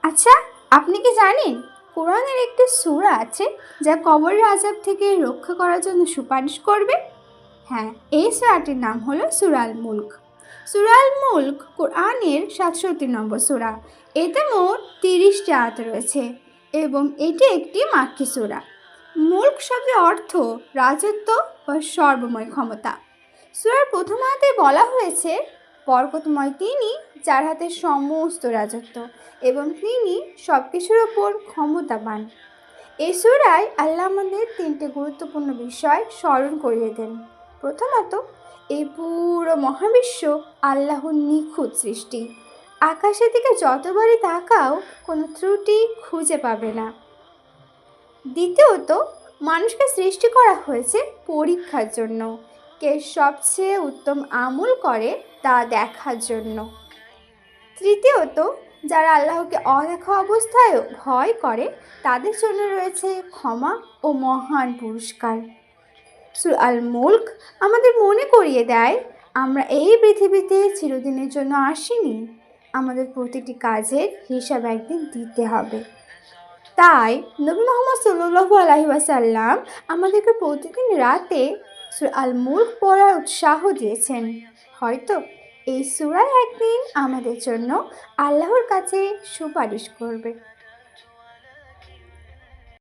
আচ্ছা, আপনি কি জানেন কোরআনের একটি সূরা আছে যা কবরের আযাব থেকে রক্ষা করার জন্য সুপারিশ করবে? হ্যাঁ, এই সূরাটির নাম হলো সূরা আল মুলক। সূরা আল মুলক কোরআনের 67 নম্বর সূরা। এতে মোট 30টি আয়াত রয়েছে এবং এটি একটি মাক্কি সূরা। মুলক শব্দের অর্থ রাজত্ব বা সর্বময় ক্ষমতা। সূরার প্রথম আয়াতে বলা হয়েছে, বরকতময় তিনি যার হাতে সমস্ত রাজত্ব এবং তিনি সব কিছুর ওপর ক্ষমতাবান। এই সূরায় আল্লাহ আমাদের 3টে গুরুত্বপূর্ণ বিষয় স্মরণ করিয়ে দেন। প্রথমত, এই পুরো মহাবিশ্ব আল্লাহর নিখুঁত সৃষ্টি। আকাশের দিকে যতবারই তাকাও কোনো ত্রুটি খুঁজে পাবে না। দ্বিতীয়ত, মানুষকে সৃষ্টি করা হয়েছে পরীক্ষার জন্য। কে সবচেয়ে উত্তম আমল করে তা দেখার জন্য। তৃতীয়ত, যারা আল্লাহকে অদেখা অবস্থায়ও ভয় করে তাদের জন্য রয়েছে ক্ষমা ও মহান পুরস্কার। সূরা আল মুলক আমাদের মনে করিয়ে দেয়, আমরা এই পৃথিবীতে চিরদিনের জন্য আসিনি। আমাদের প্রতিটি কাজের হিসাব একদিন দিতে হবে। তাই নবী মুহাম্মদ সাল্লাল্লাহু আলাইহি ওয়াসাল্লাম আমাদেরকে প্রতিদিন রাতে সূরা আল মুলক পড়ার উৎসাহ দিয়েছেন। হয়তো এই সূরা একদিন আমাদের জন্য আল্লাহর কাছে সুপারিশ করবে।